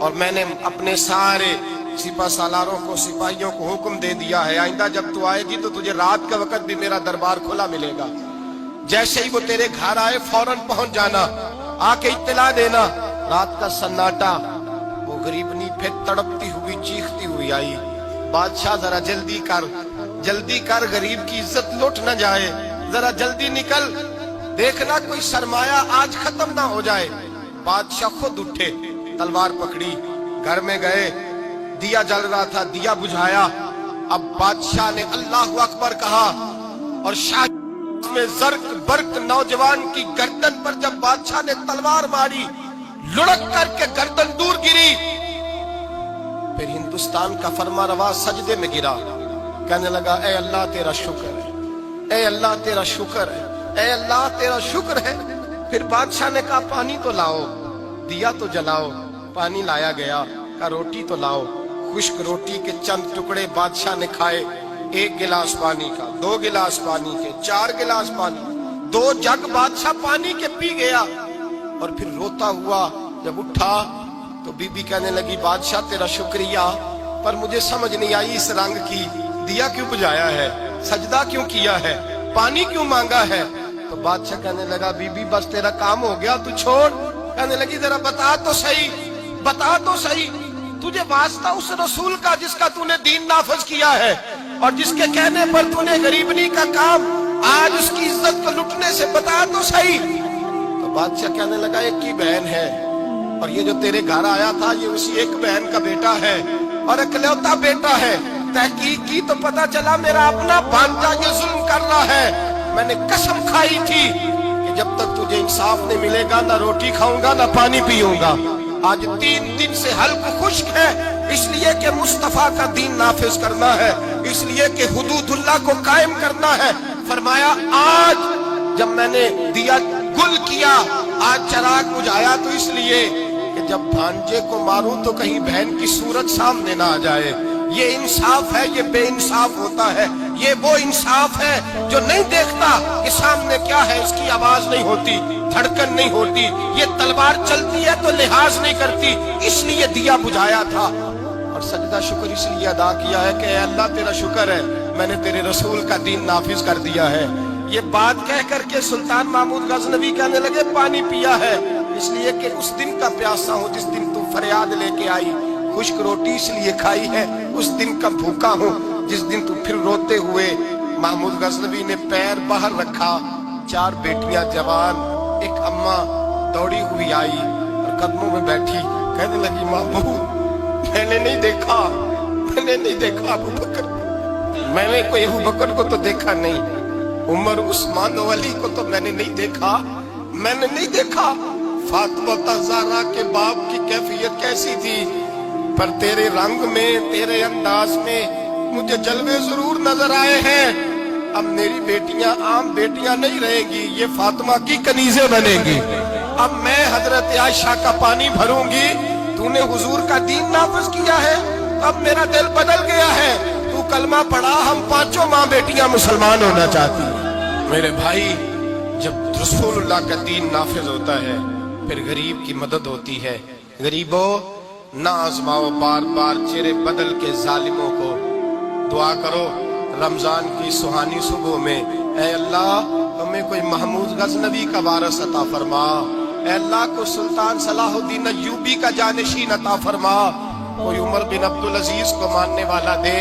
اور میں نے اپنے سارے سپہ سالاروں کو سپاہیوں کو حکم دے دیا ہے آئندہ جب تو آئے گی تو تجھے رات کا وقت بھی میرا دربار کھلا ملے گا، جیسے ہی وہ تیرے گھر آئے فوراً پہنچ جانا، آ کے اطلاع دینا۔ رات کا سناٹا، وہ غریبنی پھر تڑپتی ہوئی چیختی ہوئی آئی، بادشاہ ذرا جلدی کر غریب کی عزت لوٹ نہ جائے، ذرا جلدی نکل، دیکھنا کوئی سرمایہ آج ختم نہ ہو جائے۔ بادشاہ خود اٹھے، تلوار پکڑی، گھر میں گئے، دیا جل رہا تھا، دیا بجھایا۔ اب بادشاہ نے اللہ اکبر کہا اور شاہ میں زرق برق نوجوان کی گردن پر جب بادشاہ نے تلوار ماری، لڑک کر کے گردن دور گری۔ پھر ہندوستان کا فرما روا سجدے میں گرا، کہنے لگا اے اللہ تیرا شکر ہے، اے اللہ تیرا شکر ہے، اے اللہ تیرا شکر ہے۔ پھر بادشاہ نے کہا پانی تو لاؤ، دیا تو جلاؤ، پانی لایا گیا، کہا روٹی تو لاؤ، خشک روٹی کے چند ٹکڑے بادشاہ نے کھائے، 1 گلاس پانی کا، 2 گلاس پانی کے، 4 گلاس پانی، 2 جگ بادشاہ پانی کے پی گیا۔ اور پھر روتا ہوا جب اٹھا تو بی بی کہنے لگی بادشاہ تیرا شکریہ، پر مجھے سمجھ نہیں آئی اس رنگ کی، دیا کیوں بجھایا ہے، سجدہ کیوں کیا ہے، پانی کیوں مانگا ہے؟ تو بادشاہ کہنے لگا بی بی بس تیرا کام ہو گیا، تو چھوڑ۔ کہنے لگی ذرا بتا تو صحیح، تجھے واسطہ اس رسول کا جس کا تو نے دین نافذ کیا ہے اور جس کے کہنے پر تو نے غریبنی کا کام آج اس کی عزت کو لٹنے سے، بتا تو صحیح۔ تو بادشاہ کہنے لگا ایک کی بہن ہے اور یہ جو تیرے گھر آیا تھا یہ اسی ایک بہن کا بیٹا ہے اور اکلوتا بیٹا ہے، تحقیق کی تو پتا چلا میرا اپنا بھانجا یہ ظلم کر رہا ہے۔ میں نے قسم کھائی تھی کہ جب تک تجھے انصاف نہیں ملے گا نہ روٹی کھاؤں گا نہ پانی پیوں گا۔ آج 3 دن سے حلق خشک ہے، اس لیے کہ مصطفیٰ کا دین نافذ کرنا ہے، اس لیے کہ حدود اللہ کو قائم کرنا ہے۔ فرمایا آج جب میں نے دیا گل کیا، آج چراغ بجھایا تو اس لیے کہ جب بھانجے کو ماروں تو کہیں بہن کی صورت سامنے نہ آ جائے۔ یہ انصاف ہے، یہ بے انصاف ہوتا ہے، یہ وہ انصاف ہے جو نہیں دیکھتا کہ سامنے کیا ہے، اس کی آواز نہیں ہوتی، دھڑکن نہیں ہوتی، یہ تلوار چلتی ہے تو لحاظ نہیں کرتی، اس لیے دیا بجھایا تھا۔ اور سجدہ شکر اس لیے ادا کیا ہے کہ اے اللہ تیرا شکر ہے میں نے تیرے رسول کا دین نافذ کر دیا ہے۔ یہ بات کہہ کر کے سلطان محمود غزنوی کہنے لگے پانی پیا ہے اس لیے کہ اس دن کا پیاسا ہوں جس دن تو فریاد لے کے آئی، خشک روٹی اس لیے کھائی ہے اس دن کا بھوکا ہوں جس دن تو پھر روتے ہوئے۔ محمود غزنوی نے پیر باہر رکھا، 4 بیٹیاں جوان، ایک اماں دوڑی ہوئی آئی اور قدموں میں بیٹھی، کہنے لگی محمود میں نے نہیں دیکھا ابو بکر، میں نے کوئی ابو بکر کو تو دیکھا نہیں، عمر عثمان و علی کو تو میں نے نہیں دیکھا، فاطمہ زہرا کے باپ کی کیفیت کیسی تھی، پر تیرے رنگ میں تیرے انداز میں مجھے جلوے ضرور نظر آئے ہیں۔ اب میری بیٹیاں عام بیٹیاں نہیں رہیں گی، یہ فاطمہ کی کنیزیں بنیں گی۔ اب میں حضرت عائشہ کا پانی بھروں گی، تو نے حضور کا دین نافذ کیا ہے، اب میرا دل بدل گیا ہے، تو کلمہ پڑھا، ہم 5 ماں بیٹیاں مسلمان ہونا چاہتی ہیں۔ میرے بھائی جب رسول اللہ کا دین نافذ ہوتا ہے پھر غریب کی مدد ہوتی ہے۔ غریبوں نہ آزماؤ بار بار چہرے بدل کے ظالموں کو، دعا کرو رمضان کی سہانی صبح میں اے اللہ ہمیں کوئی محمود غزنوی کا وارث عطا فرما، اے اللہ کو سلطان صلاح الدین ایوبی کا جانشین عطا فرما، کوئی عمر بن عبدالعزیز کو ماننے والا دے،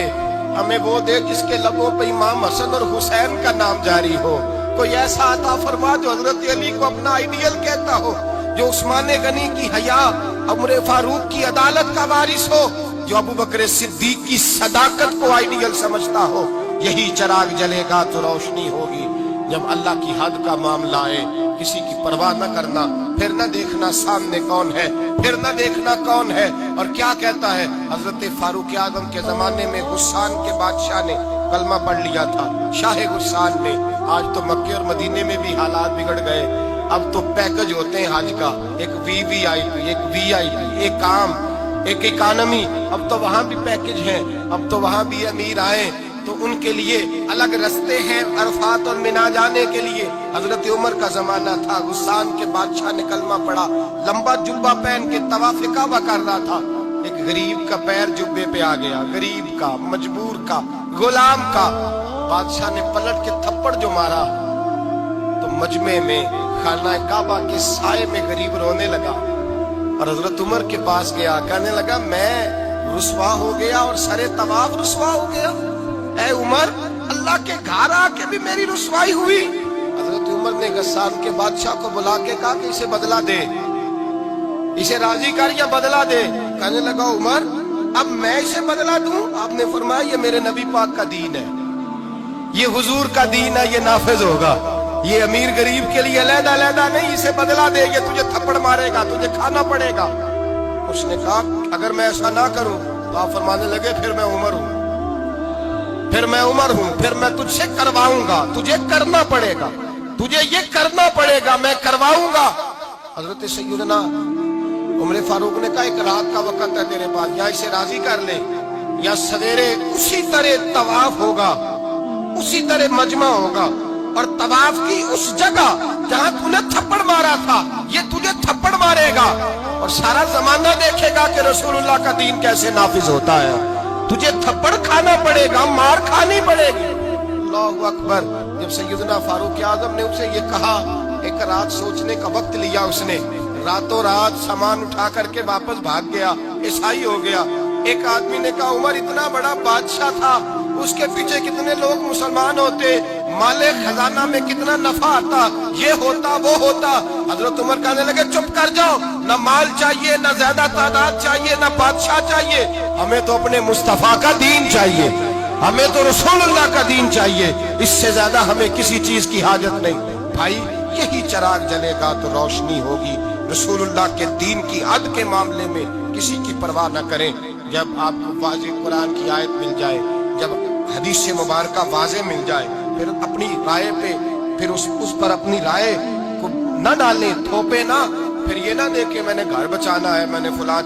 ہمیں وہ دے جس کے لبوں پہ امام حسن اور حسین کا نام جاری ہو، کوئی ایسا عطا فرما جو حضرت علی کو اپنا آئیڈیل کہتا ہو، جو عثمان غنی کی حیا، عمر فاروق کی عدالت کا وارث ہو، جو ابو بکر صدیق کی صداقت کو آئیڈیل سمجھتا ہو۔ یہی چراغ جلے گا تو روشنی ہوگی۔ جب اللہ کی حد کا معاملہ آئے کسی کی پرواہ نہ کرنا، پھر نہ دیکھنا سامنے کون ہے، پھر نہ دیکھنا کون ہے اور کیا کہتا ہے۔ حضرت فاروق اعظم کے زمانے میں غسان کے بادشاہ نے کلمہ پڑھ لیا تھا، شاہ غسان نے۔ آج تو مکے اور مدینے میں بھی حالات بگڑ گئے، اب تو پیکج ہوتے ہیں حج کا، ایک وی آئی پی، ایک وی آئی پی، ایک عام، ایک اکانومی، اب تو وہاں بھی پیکج ہیں، اب تو وہاں بھی امیر آئے تو ان کے لیے الگ رستے ہیں عرفات اور منا جانے کے لیے۔ حضرت عمر کا زمانہ تھا، غسان کے بادشاہ نے کلمہ پڑھا، لمبا جبہ پہن کے طواف کعبہ کر رہا تھا، ایک غریب کا پیر جبے پہ آ گیا، غریب کا، مجبور کا، غلام کا. بادشاہ نے پلٹ کے تھپڑ جو مارا تو مجمع میں خانہ کعبہ کے سائے میں غریب رونے لگا اور حضرت عمر کے پاس گیا، کہنے لگا میں رسوا ہو گیا اور سرے طواف رسوا ہو گیا. اے عمر، اللہ کے گھر آ کے بھی میری رسوائی ہوئی. حضرت عمر نے غسان کے بادشاہ کو بلا کے کہا کہ اسے بدلہ دے، اسے راضی کر یا بدلہ دے. کہنے لگا عمر اب میں اسے بدلہ دوں؟ آپ نے فرمایا یہ میرے نبی پاک کا دین ہے، یہ حضور کا دین ہے، یہ نافذ ہوگا. یہ امیر غریب کے لیے علیحدہ علیحدہ نہیں، اسے بدلہ دے، یہ تجھے تھپڑ مارے گا، تجھے کھانا پڑے گا. اس نے کہا اگر میں ایسا نہ کروں تو آپ فرمانے لگے پھر میں عمر ہوں، پھر میں عمر ہوں، پھر میں تجھ سے کرواؤں گا، تجھے کرنا پڑے گا، تجھے یہ کرنا پڑے گا، میں کرواؤں گا. حضرت سیدنا عمر فاروق نے کہا ایک رات کا وقت ہے تیرے پاس، یا اسے راضی کر لے یا سویرے اسی طرح طواف ہوگا، اسی طرح مجمع ہوگا اور طواف کی اس جگہ جہاں تو نے تھپڑ مارا تھا یہ تجھے تھپڑ مارے گا اور سارا زمانہ دیکھے گا کہ رسول اللہ کا دین کیسے نافذ ہوتا ہے. تجھے تھپڑ کھانا پڑے گا، مار کھانی پڑے گی. اللہ اکبر. جب سیدنا فاروق اعظم نے اسے یہ کہا، ایک رات سوچنے کا وقت لیا، اس نے راتوں رات سامان اٹھا کر کے واپس بھاگ گیا، عیسائی ہو گیا. ایک آدمی نے کہا عمر اتنا بڑا بادشاہ تھا، اس کے پیچھے کتنے لوگ مسلمان ہوتے، مال خزانہ میں کتنا نفع آتا، یہ ہوتا وہ ہوتا. حضرت عمر کہنے لگے چپ کر جاؤ، نہ مال چاہیے، نہ زیادہ تعداد چاہیے، نہ بادشاہ چاہیے، ہمیں تو اپنے مصطفیٰ کا دین چاہیے، ہمیں تو رسول اللہ کا دین چاہیے، اس سے زیادہ ہمیں کسی چیز کی حاجت نہیں. بھائی یہی چراغ جلے گا تو روشنی ہوگی. رسول اللہ کے دین کی حد کے معاملے میں کسی کی پرواہ نہ کریں. جب آپ کو واضح قرآن کی آیت مل جائے، جب حدیث مبارکہ واضح مل جائے، پھر اپنی رائے پہ پھر اس پر اپنی رائے کو نہ ڈالیں، تھوپے نہ. پھر یہ نہ دیکھیں میں نے گھر بچانا ہے، میں نے فلاں